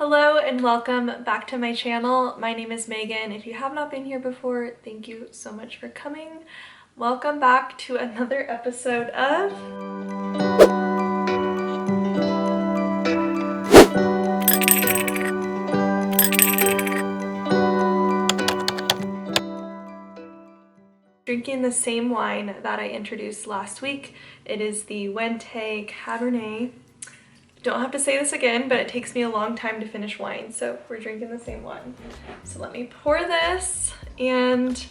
Hello and welcome back to my channel. My name is Megan. If you have not been here before, thank you so much for coming. Welcome back to another episode of drinking the same wine that I introduced last week. It is the Wente Cabernet. Don't have to say this again, but it takes me a long time to finish wine, so we're drinking the same one. So let me pour this, and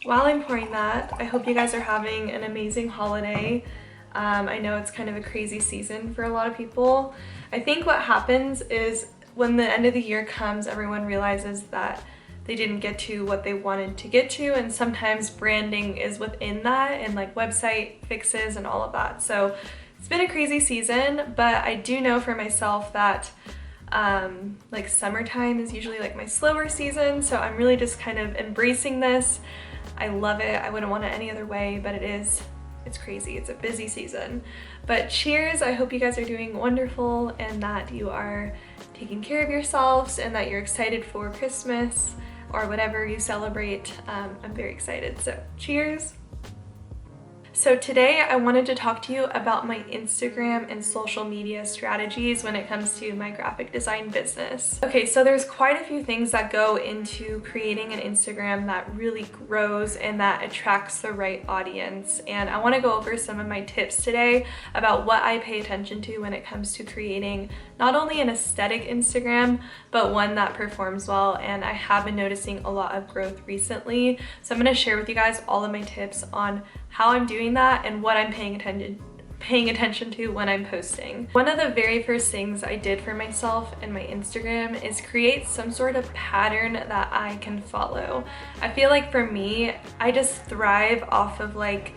while I'm pouring that, I hope you guys are having an amazing holiday. I know it's kind of a crazy season for a lot of people. I think what happens is when the end of the year comes, everyone realizes that they didn't get to what they wanted to get to, and sometimes branding is within that and like website fixes and all of that. So it's been a crazy season, but I do know for myself that like summertime is usually like my slower season, so I'm really just kind of embracing this. I love it. I wouldn't want it any other way, but it's crazy. It's a busy season. But cheers. I hope you guys are doing wonderful and that you are taking care of yourselves and that you're excited for Christmas or whatever you celebrate. I'm very excited. So cheers. So today I wanted to talk to you about my Instagram and social media strategies when it comes to my graphic design business. Okay, so there's quite a few things that go into creating an Instagram that really grows and that attracts the right audience. And I want to go over some of my tips today about what I pay attention to when it comes to creating not only an aesthetic Instagram, but one that performs well. And I have been noticing a lot of growth recently. So I'm going to share with you guys all of my tips on how I'm doing that and what I'm paying attention to when I'm posting. One of the very first things I did for myself in my Instagram is create some sort of pattern that I can follow. I feel like for me, I just thrive off of like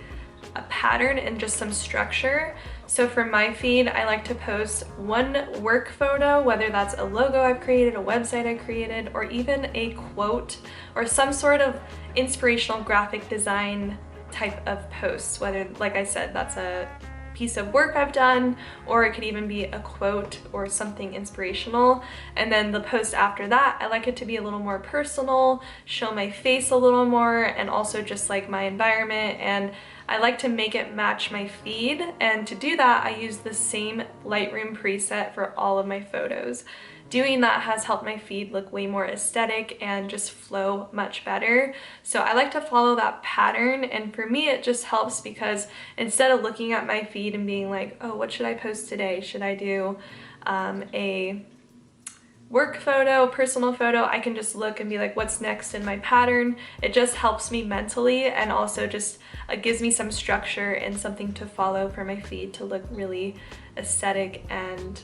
a pattern and just some structure. So for my feed, I like to post one work photo, whether that's a logo I've created, a website I created, or even a quote or some sort of inspirational graphic design type of posts, whether, like I said, that's a piece of work I've done, or it could even be a quote or something inspirational. And then the post after that, I like it to be a little more personal, show my face a little more, and also just like my environment. And I like to make it match my feed. And to do that, I use the same Lightroom preset for all of my photos. Doing that has helped my feed look way more aesthetic and just flow much better. So I like to follow that pattern, and for me it just helps because instead of looking at my feed and being like, oh, what should I post today? Should I do a work photo, personal photo? I can just look and be like, what's next in my pattern? It just helps me mentally, and also just gives me some structure and something to follow for my feed to look really aesthetic and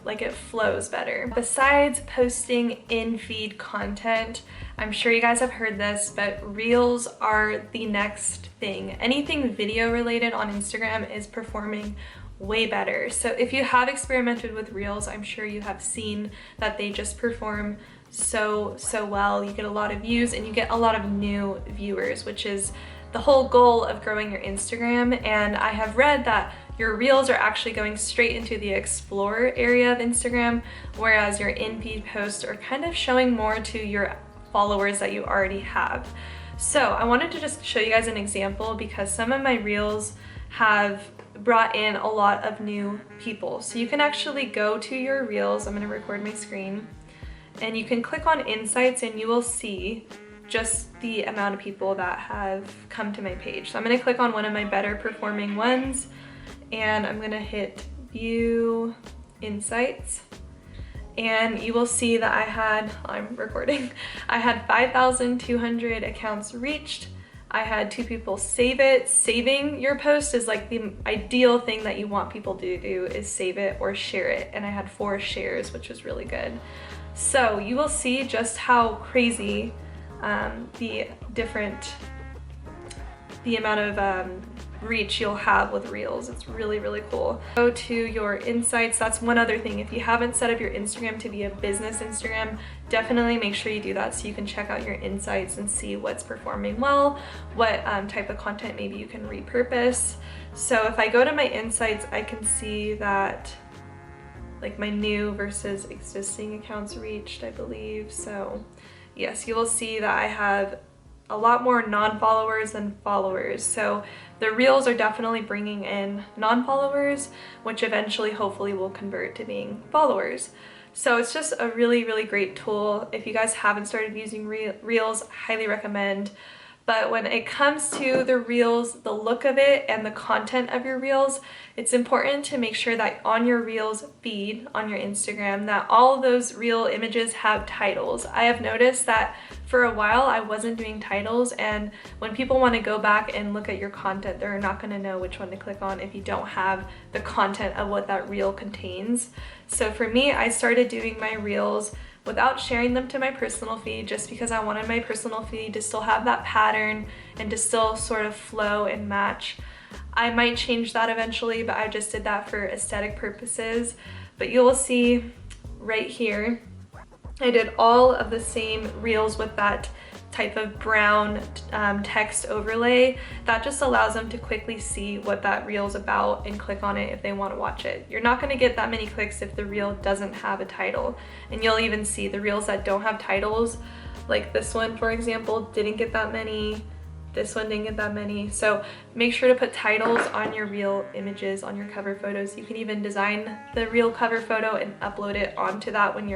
like it flows better. Besides posting in-feed content, I'm sure you guys have heard this, but reels are the next thing. Anything video related on Instagram is performing way better. So if you have experimented with reels, I'm sure you have seen that they just perform so well. You get a lot of views and you get a lot of new viewers, which is the whole goal of growing your Instagram. And I have read that your reels are actually going straight into the explore area of Instagram, whereas your in-feed posts are kind of showing more to your followers that you already have. So I wanted to just show you guys an example because some of my reels have brought in a lot of new people. So you can actually go to your reels. I'm going to record my screen, and you can click on insights and you will see just the amount of people that have come to my page. So I'm going to click on one of my better performing ones, and I'm gonna hit view insights, and you will see that I'm recording, I had 5,200 accounts reached. I had 2 people save it. Saving your post is like the ideal thing that you want people to do, is save it or share it, and I had 4 shares, which was really good. So you will see just how crazy the amount of reach you'll have with reels. It's really cool. Go to your insights. That's one other thing. If you haven't set up your Instagram to be a business Instagram, definitely make sure you do that so you can check out your insights and see what's performing well, what type of content maybe you can repurpose. So if I go to my insights, I can see that like my new versus existing accounts reached, I believe. So yes, you will see that I have a lot more non-followers than followers. So the reels are definitely bringing in non-followers, which eventually hopefully will convert to being followers. So it's just a really, really great tool. If you guys haven't started using reels, highly recommend. But when it comes to the reels, the look of it and the content of your reels, it's important to make sure that on your reels feed on your Instagram, that all of those reel images have titles. I have noticed that for a while I wasn't doing titles, and when people want to go back and look at your content, they're not going to know which one to click on if you don't have the content of what that reel contains. So for me, I started doing my reels without sharing them to my personal feed, just because I wanted my personal feed to still have that pattern and to still sort of flow and match. I might change that eventually, but I just did that for aesthetic purposes. But you will see right here, I did all of the same reels with that type of brown text overlay. That just allows them to quickly see what that reel's about and click on it if they want to watch it. You're not going to get that many clicks if the reel doesn't have a title. And you'll even see the reels that don't have titles, like this one for example, didn't get that many. This one didn't get that many. So make sure to put titles on your reel images, on your cover photos. You can even design the reel cover photo and upload it onto that when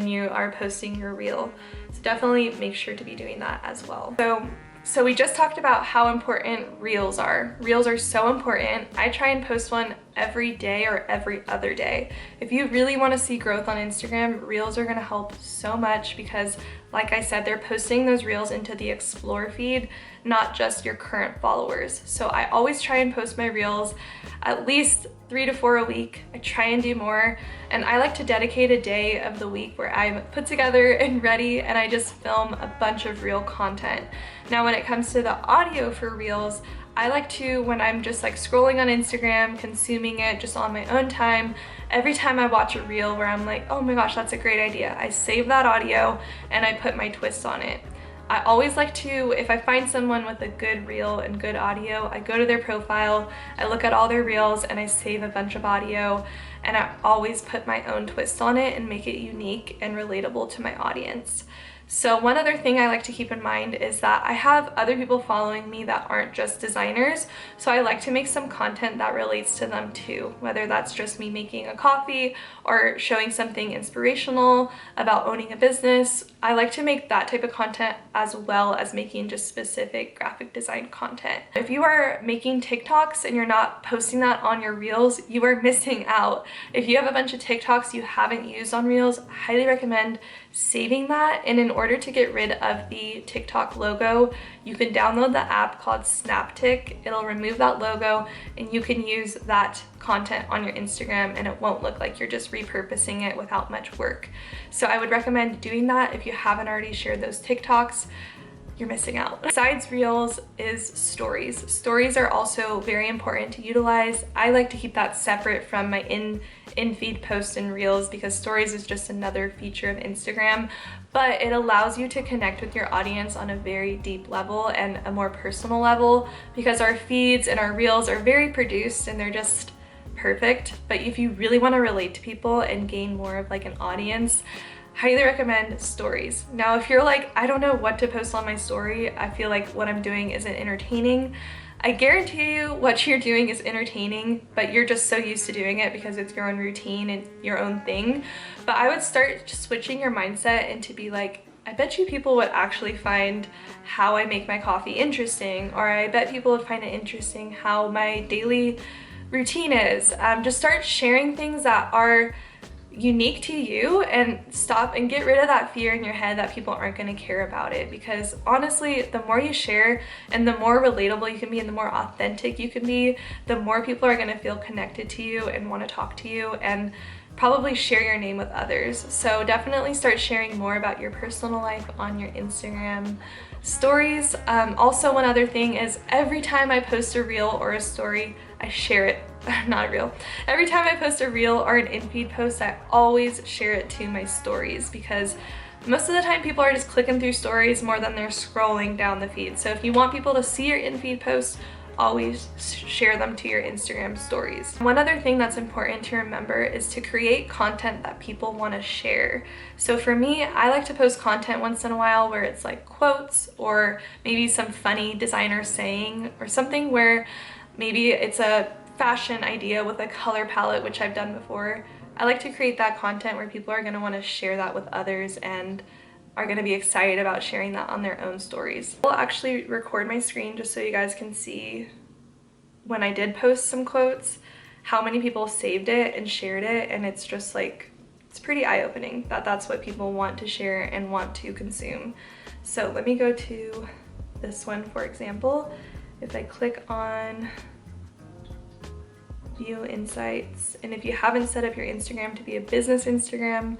you are posting your reel. So definitely make sure to be doing that as well. So we just talked about how important reels are. Reels are so important. I try and post one every day or every other day. If you really want to see growth on Instagram, reels are going to help so much because, like I said, they're posting those reels into the explore feed, not just your current followers. So I always try and post my reels at least 3 to 4 a week. I try and do more, and I like to dedicate a day of the week where I'm put together and ready and I just film a bunch of reel content. Now when it comes to the audio for reels, I like to, when I'm just like scrolling on Instagram, consuming it just on my own time, every time I watch a reel where I'm like, oh my gosh, that's a great idea, I save that audio and I put my twist on it. I always like to, if I find someone with a good reel and good audio, I go to their profile, I look at all their reels and I save a bunch of audio, and I always put my own twist on it and make it unique and relatable to my audience. So one other thing I like to keep in mind is that I have other people following me that aren't just designers, so I like to make some content that relates to them too, whether that's just me making a coffee or showing something inspirational about owning a business. I like to make that type of content as well as making just specific graphic design content. If you are making TikToks and you're not posting that on your reels, you are missing out. If you have a bunch of TikToks you haven't used on reels, I highly recommend saving that. And in order to get rid of the TikTok logo, you can download the app called Snaptic. It'll remove that logo and you can use that content on your Instagram and it won't look like you're just repurposing it without much work. So I would recommend doing that if you haven't already shared those TikToks. You're missing out. Besides reels is stories. Stories are also very important to utilize. I like to keep that separate from my in-feed posts and reels because stories is just another feature of Instagram, but it allows you to connect with your audience on a very deep level and a more personal level, because our feeds and our reels are very produced and they're just perfect. But if you really want to relate to people and gain more of like an audience, highly recommend stories. Now, if you're like, I don't know what to post on my story, I feel like what I'm doing isn't entertaining, I guarantee you what you're doing is entertaining, but you're just so used to doing it because it's your own routine and your own thing. But I would start just switching your mindset and to be like, I bet you people would actually find how I make my coffee interesting, or I bet people would find it interesting how my daily routine is. Just start sharing things that are unique to you and stop and get rid of that fear in your head that people aren't going to care about it, because honestly, the more you share and the more relatable you can be and the more authentic you can be, the more people are going to feel connected to you and want to talk to you and probably share your name with others. So definitely start sharing more about your personal life on your Instagram stories. Also, one other thing is every time I post a reel or a story, I share it. Not a reel. Every time I post a reel or an in-feed post, I always share it to my stories, because most of the time people are just clicking through stories more than they're scrolling down the feed. So if you want people to see your in-feed post, always share them to your Instagram stories. One other thing that's important to remember is to create content that people want to share. So for me, I like to post content once in a while where it's like quotes or maybe some funny designer saying or something where maybe it's a fashion idea with a color palette, which I've done before. I like to create that content where people are going to want to share that with others and are going to be excited about sharing that on their own stories. I'll actually record my screen just so you guys can see when I did post some quotes, how many people saved it and shared it, and it's just like, it's pretty eye-opening that that's what people want to share and want to consume. So let me go to this one, for example. If I click on View Insights, and if you haven't set up your Instagram to be a business Instagram,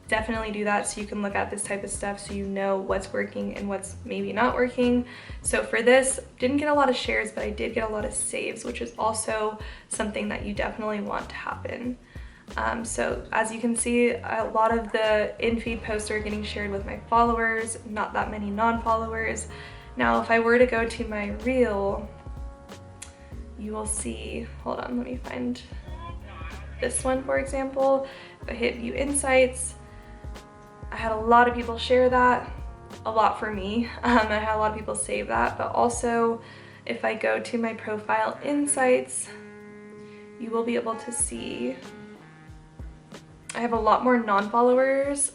definitely do that so you can look at this type of stuff so you know what's working and what's maybe not working. So for this, didn't get a lot of shares, but I did get a lot of saves, which is also something that you definitely want to happen. So as you can see, a lot of the in-feed posts are getting shared with my followers, not that many non-followers. Now, if I were to go to my reel, you will see, hold on, let me find this one, for example. If I hit View Insights, I had a lot of people share that, a lot for me. I had a lot of people save that, but also if I go to my profile insights, you will be able to see I have a lot more non-followers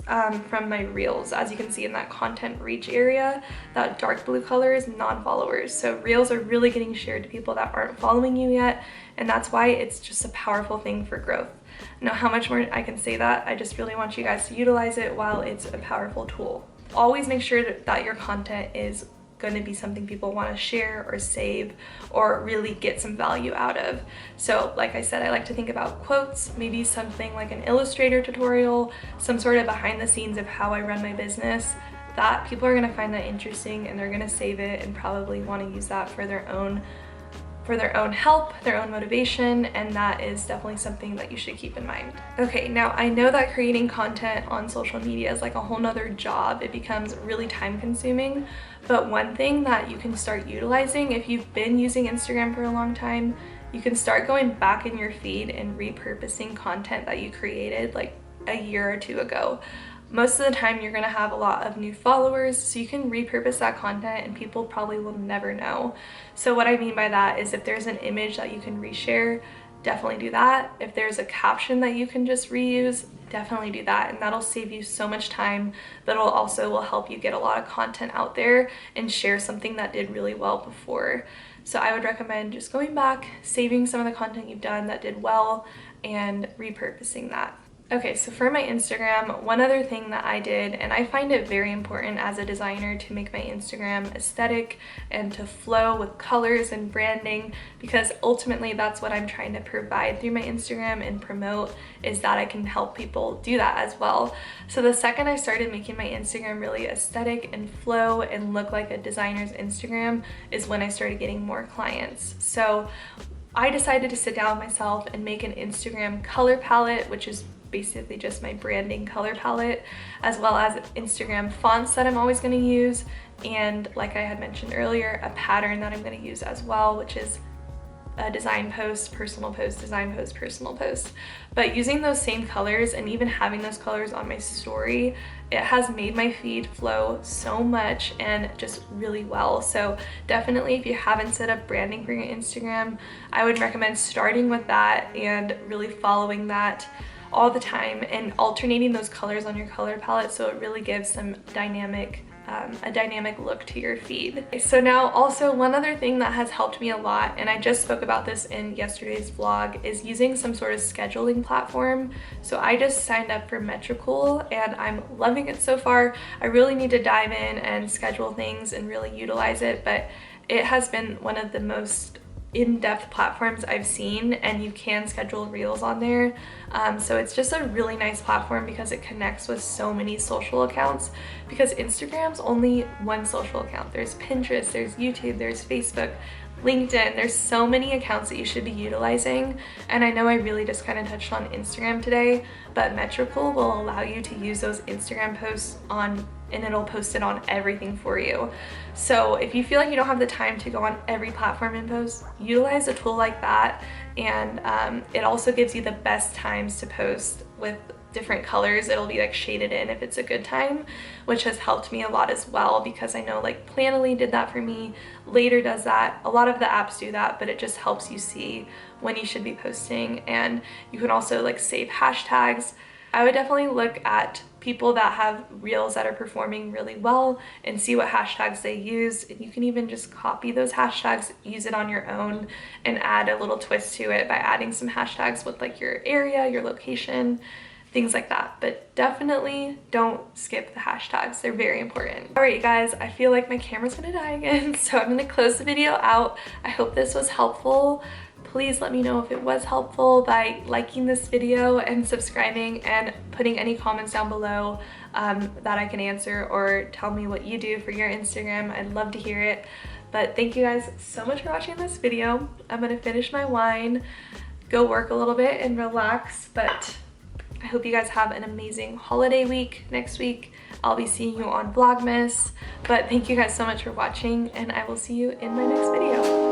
from my reels. As you can see in that content reach area, that dark blue color is non-followers. So reels are really getting shared to people that aren't following you yet, and that's why it's just a powerful thing for growth. Now, how much more I can say that, I just really want you guys to utilize it while it's a powerful tool. Always make sure that your content is going to be something people want to share or save or really get some value out of. So like I said, I like to think about quotes, maybe something like an Illustrator tutorial, some sort of behind the scenes of how I run my business, that people are going to find that interesting and they're going to save it and probably want to use that for their own help, their own motivation, and that is definitely something that you should keep in mind. Okay, now I know that creating content on social media is like a whole nother job. It becomes really time consuming, but one thing that you can start utilizing if you've been using Instagram for a long time, you can start going back in your feed and repurposing content that you created like a year or two ago. Most of the time you're going to have a lot of new followers, so you can repurpose that content and people probably will never know. So what I mean by that is if there's an image that you can reshare, definitely do that. If there's a caption that you can just reuse, definitely do that, and that'll save you so much time. That'll also will help you get a lot of content out there and share something that did really well before. So I would recommend just going back, saving some of the content you've done that did well, and repurposing that. Okay, so for my Instagram, one other thing that I did, and I find it very important as a designer to make my Instagram aesthetic and to flow with colors and branding, because ultimately that's what I'm trying to provide through my Instagram and promote, is that I can help people do that as well. So the second I started making my Instagram really aesthetic and flow and look like a designer's Instagram is when I started getting more clients. So I decided to sit down with myself and make an Instagram color palette, which is basically just my branding color palette, as well as Instagram fonts that I'm always going to use, and like I had mentioned earlier, a pattern that I'm going to use as well, which is a design post, personal post, design post, personal post. But using those same colors and even having those colors on my story, it has made my feed flow so much and just really well. So definitely, if you haven't set up branding for your Instagram, I would recommend starting with that and really following that all the time and alternating those colors on your color palette so it really gives some a dynamic look to your feed. So now also one other thing that has helped me a lot, and I just spoke about this in yesterday's vlog, is using some sort of scheduling platform. So I just signed up for Metricool and I'm loving it so far. I really need to dive in and schedule things and really utilize it, but it has been one of the most in-depth platforms I've seen, and you can schedule reels on there. So it's just a really nice platform because it connects with so many social accounts, because Instagram's only one social account. There's Pinterest, there's YouTube, there's Facebook. LinkedIn. There's so many accounts that you should be utilizing, and I know I really just kind of touched on Instagram today, but Metricool will allow you to use those Instagram posts on, and it'll post it on everything for you. So if you feel like you don't have the time to go on every platform and post, utilize a tool like that, and it also gives you the best times to post with different colors. It'll be like shaded in if it's a good time, which has helped me a lot as well, because I know like Planoly did that for me, Later does that, a lot of the apps do that, but it just helps you see when you should be posting. And you can also like save hashtags. I would definitely look at people that have reels that are performing really well and see what hashtags they use. And you can even just copy those hashtags, use it on your own, and add a little twist to it by adding some hashtags with like your area, your location, things like that. But definitely don't skip the hashtags. They're very important. All right, you guys, I feel like my camera's gonna die again, so I'm gonna close the video out. I hope this was helpful. Please let me know if it was helpful by liking this video and subscribing, and putting any comments down below that I can answer, or tell me what you do for your Instagram. I'd love to hear it. But thank you guys so much for watching this video. I'm gonna finish my wine, go work a little bit and relax, but I hope you guys have an amazing holiday week. Next week I'll be seeing you on Vlogmas, but thank you guys so much for watching, and I will see you in my next video.